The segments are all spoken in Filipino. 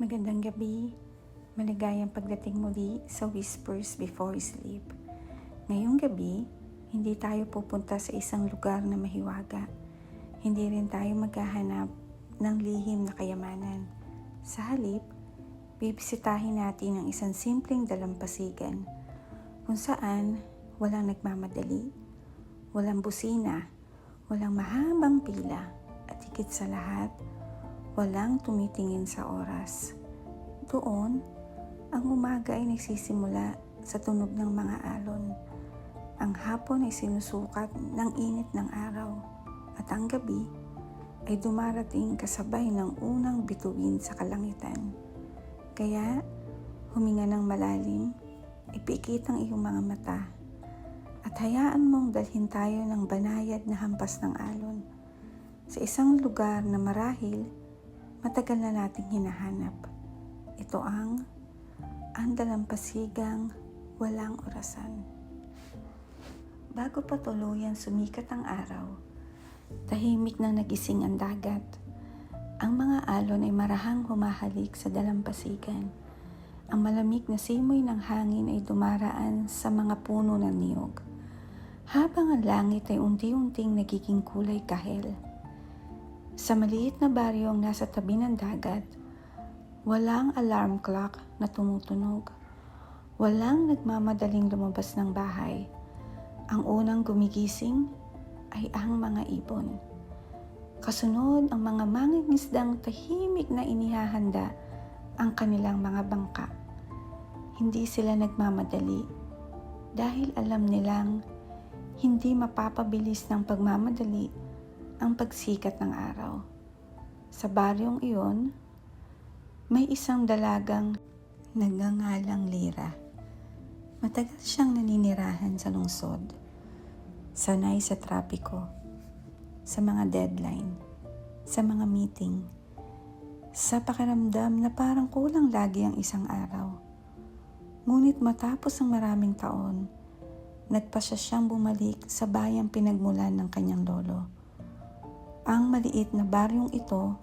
Magandang gabi, maligayang pagdating muli sa Whispers Before Sleep. Ngayong gabi, hindi tayo pupunta sa isang lugar na mahiwaga. Hindi rin tayo maghahanap ng lihim na kayamanan. Sa halip, bibisitahin natin ang isang simpleng dalampasigan kung saan walang nagmamadali, walang busina, walang mahabang pila, at higit sa lahat, walang tumitingin sa oras. Doon, ang umaga ay nagsisimula sa tunog ng mga alon. Ang hapon ay sinusukat ng init ng araw. At ang gabi ay dumarating kasabay ng unang bituin sa kalangitan. Kaya, huminga ng malalim, ipikit ang iyong mga mata, at hayaan mong dalhin tayo ng banayad na hampas ng alon sa isang lugar na marahil matagal na nating hinahanap. Ito ang dalampasigang walang orasan. Bago pa tuluyan sumikat ang araw, tahimik na nagising ang dagat. Ang mga alon ay marahang humahalik sa dalampasigan. Ang malamig na simoy ng hangin ay dumaraan sa mga puno ng niyog, habang ang langit ay unti-unting nagiging kulay kahel. Sa maliit na baryong nasa tabi ng dagat, walang alarm clock na tumutunog. Walang nagmamadaling lumabas ng bahay. Ang unang gumigising ay ang mga ibon. Kasunod ang mga mangingisdang tahimik na inihahanda ang kanilang mga bangka. Hindi sila nagmamadali dahil alam nilang hindi mapapabilis ng pagmamadali ang pagsikat ng araw. Sa baryong iyon, may isang dalagang nagngangalang Lira. Matagal siyang naninirahan sa lungsod, sanay sa trapiko, sa mga deadline, sa mga meeting, sa pakiramdam na parang kulang lagi ang isang araw. Ngunit matapos ang maraming taon, nagpasya siyang bumalik sa bayang pinagmulan ng kanyang lolo. Ang maliit na baryong ito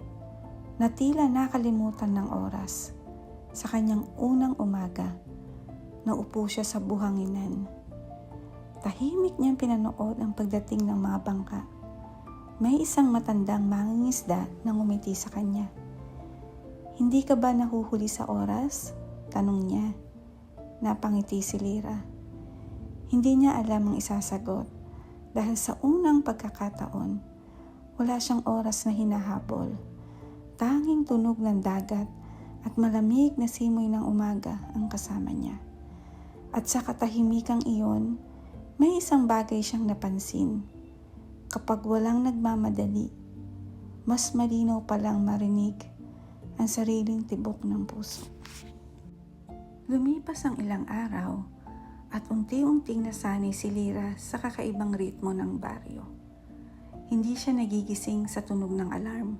na tila nakalimutan ng oras. Sa kanyang unang umaga, naupo siya sa buhanginan. Tahimik niyang pinanood ang pagdating ng mga bangka. May isang matandang mangingisda na ngumiti sa kanya. "Hindi ka ba nahuhuli sa oras?" tanong niya. Napangiti si Lira. Hindi niya alam ang isasagot dahil sa unang pagkakataon, wala siyang oras na hinahabol. Tanging tunog ng dagat at malamig na simoy ng umaga ang kasama niya. At sa katahimikang iyon, may isang bagay siyang napansin. Kapag walang nagmamadali, mas malinaw palang marinig ang sariling tibok ng puso. Lumipas ang ilang araw at unti-unting nasanay si Lira sa kakaibang ritmo ng baryo. Hindi siya nagigising sa tunog ng alarm,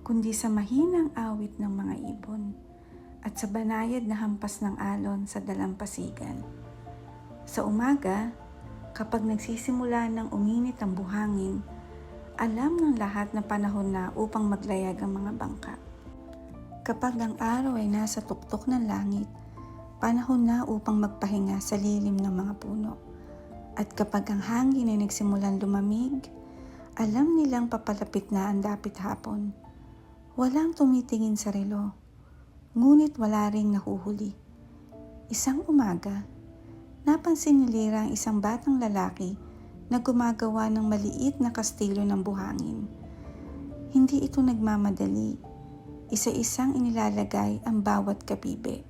kundi sa mahinang awit ng mga ibon at sa banayad na hampas ng alon sa dalampasigan. Sa umaga, kapag nagsisimula ng uminit ang buhangin, alam ng lahat na panahon na upang maglayag ang mga bangka. Kapag ang araw ay nasa tuktok ng langit, panahon na upang magpahinga sa lilim ng mga puno. At kapag ang hangin ay nagsimulang lumamig, alam nilang papalapit na ang dapit hapon. Walang tumitingin sa relo, ngunit wala ring nahuhuli. Isang umaga, napansin ni Lira ang isang batang lalaki na gumagawa ng maliit na kastilyo ng buhangin. Hindi ito nagmamadali. Isa-isang inilalagay ang bawat kabibe.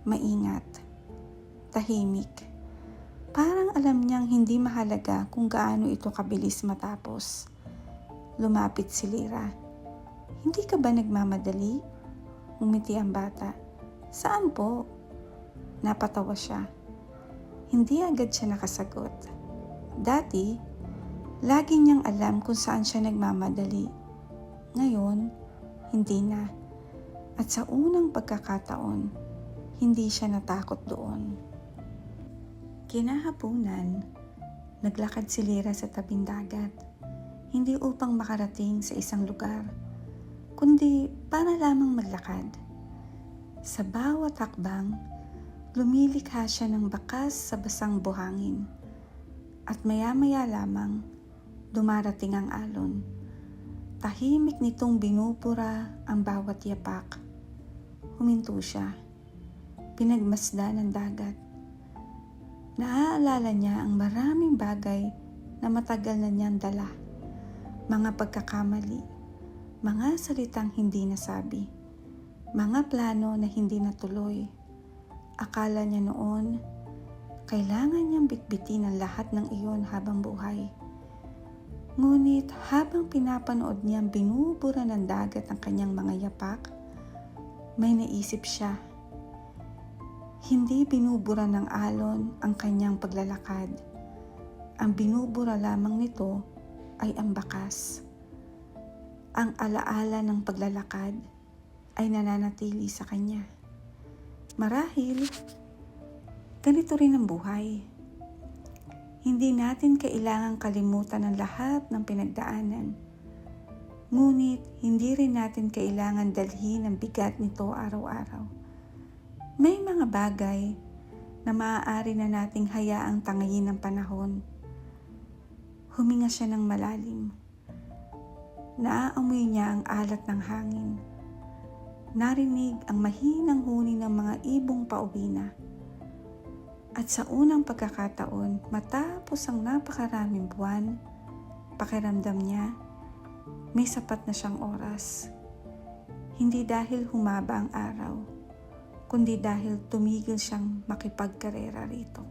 Maingat, tahimik. Parang alam niyang hindi mahalaga kung gaano ito kabilis matapos. Lumapit si Lira. "Hindi ka ba nagmamadali?" Umiti ang bata. "Saan po?" Napatawa siya. Hindi agad siya nakasagot. Dati, lagi niyang alam kung saan siya nagmamadali. Ngayon, hindi na. At sa unang pagkakataon, hindi siya natakot doon. Kinahapunan, naglakad si Lira sa tabing dagat. Hindi upang makarating sa isang lugar, kundi para lamang maglakad. Sa bawat hakbang, lumilikha siya ng bakas sa basang buhangin. At maya-maya lamang, dumarating ang alon. Tahimik nitong binubura ang bawat yapak. Huminto siya. Pinagmasdan ng dagat. Naaalala niya ang maraming bagay na matagal na niyang dala. Mga pagkakamali, mga salitang hindi nasabi, mga plano na hindi natuloy. Akala niya noon, kailangan niyang bitbitin ang lahat ng iyon habang buhay. Ngunit habang pinapanood niyang binubura ng dagat ang kanyang mga yapak, may naisip siya. Hindi binubura ng alon ang kanyang paglalakad. Ang binubura lamang nito ay ang bakas. Ang alaala ng paglalakad ay nananatili sa kanya. Marahil, ganito rin ang buhay. Hindi natin kailangang kalimutan ang lahat ng pinagdaanan. Ngunit hindi rin natin kailangan dalhin ang bigat nito araw-araw. May mga bagay na maaari na nating hayaang tangayin ng panahon. Huminga siya ng malalim. Naaamoy niya ang alat ng hangin. Narinig ang mahinang huni ng mga ibong pauwi na. At sa unang pagkakataon, matapos ang napakaraming buwan, pakiramdam niya, may sapat na siyang oras. Hindi dahil humaba ang araw, kundi dahil tumigil siyang makipagkarera rito.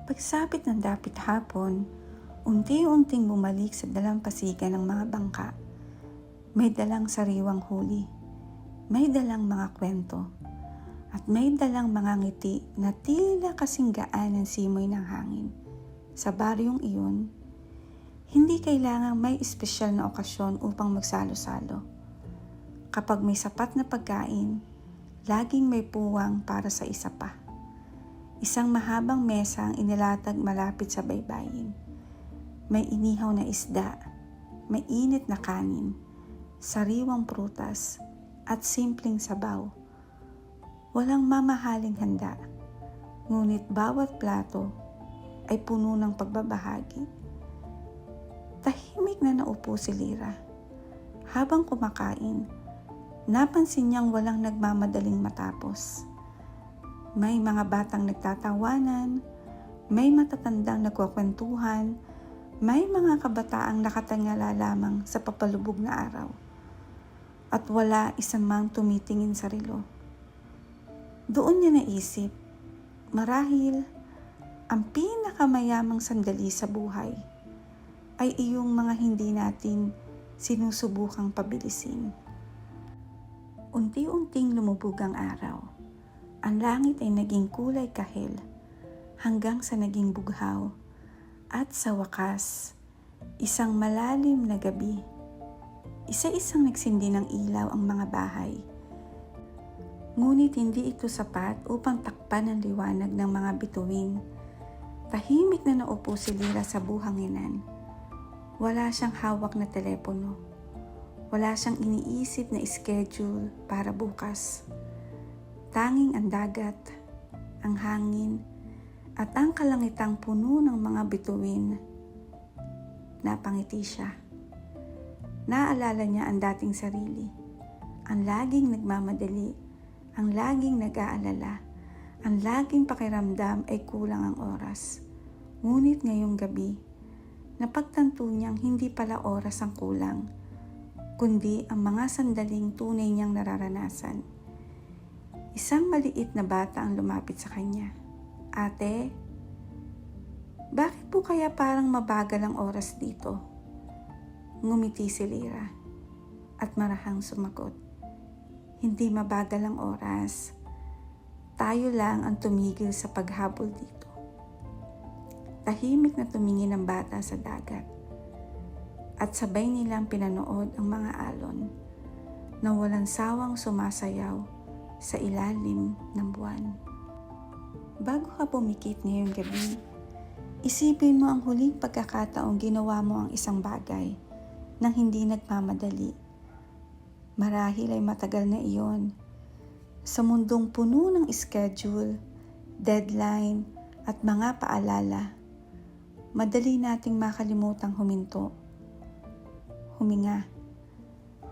Pagsapit ng dapit hapon, unti-unting bumalik sa dalampasigan ng mga bangka. May dalang sariwang huli, may dalang mga kwento, at may dalang mga ngiti na tila kasing gaan ng simoy ng hangin. Sa baryong iyon, hindi kailangang may espesyal na okasyon upang magsalo-salo. Kapag may sapat na pagkain, laging may puwang para sa isa pa. Isang mahabang mesa ang inilatag malapit sa baybayin. May inihaw na isda, may init na kanin, sariwang prutas, at simpleng sabaw. Walang mamahaling handa, ngunit bawat plato ay puno ng pagbabahagi. Tahimik na naupo si Lyra. Habang kumakain, napansin niyang walang nagmamadaling matapos. May mga batang nagtatawanan, may matatandang nagkukwentuhan, may mga kabataang nakatangala lamang sa papalubog na araw. At wala isang mang tumitingin sa relo. Doon niya naisip, marahil ang pinakamayamang sandali sa buhay ay iyong mga hindi natin sinusubukang pabilisin. Unti-unting lumubog ang araw. Ang langit ay naging kulay kahel hanggang sa naging bughaw. At sa wakas, isang malalim na gabi. Isa-isang nagsindi ng ilaw ang mga bahay. Ngunit hindi ito sapat upang takpan ang liwanag ng mga bituin. Tahimik na naupo si Lyra sa buhanginan. Wala siyang hawak na telepono. Wala siyang iniisip na schedule para bukas. Tanging ang dagat, ang hangin, at ang kalangitang puno ng mga bituin. Napangiti siya. Naalala niya ang dating sarili. Ang laging nagmamadali. Ang laging nag-aalala, ang laging pakiramdam ay kulang ang oras. Ngunit ngayong gabi, napagtanto niyang hindi pala oras ang kulang, kundi ang mga sandaling tunay niyang nararanasan. Isang maliit na bata ang lumapit sa kanya. Ate, bakit po kaya parang mabagal ang oras dito? Ngumiti si Lyra at marahang sumagot. Hindi mabagal ang oras. Tayo lang ang tumigil sa paghabol dito. Tahimik na tumingin ang bata sa dagat. At sabay nilang pinanood ang mga alon na walang sawang sumasayaw sa ilalim ng buwan. Bago ka pumikit ngayong gabi, isipin mo ang huling pagkakataong ginawa mo ang isang bagay nang hindi nagmamadali. Marahil ay matagal na iyon. Sa mundong puno ng schedule, deadline, at mga paalala, madali nating makalimutang huminto, huminga,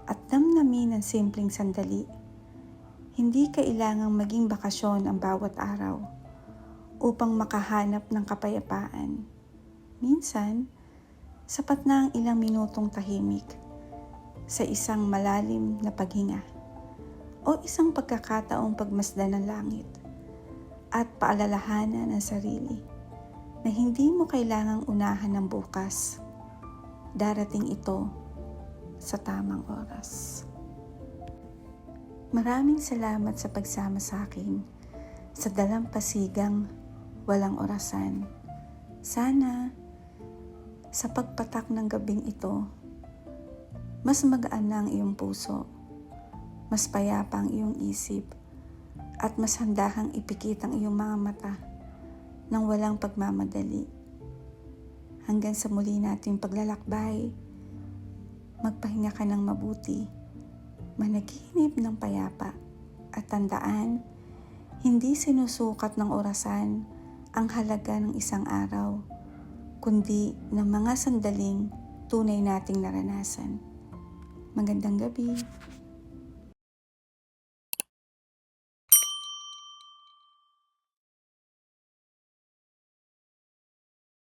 at damdamin ang simpleng sandali. Hindi kailangang maging bakasyon ang bawat araw upang makahanap ng kapayapaan. Minsan, sapat na ang ilang minutong tahimik sa isang malalim na paghinga o isang pagkakataong pagmasdan ng langit at paalalahanan ng sarili na hindi mo kailangang unahan ng bukas. Darating ito sa tamang oras. Maraming salamat sa pagsama sa akin sa dalampasigang walang orasan. Sana sa pagpatak ng gabing ito, mas magaan na ang iyong puso, mas payapa ang iyong isip, at mas handa kang ipikit ang iyong mga mata nang walang pagmamadali. Hanggang sa muli nating paglalakbay, magpahinga ka ng mabuti, managinip ng payapa, at tandaan, hindi sinusukat ng orasan ang halaga ng isang araw, kundi ng mga sandaling tunay nating naranasan. Magandang gabi.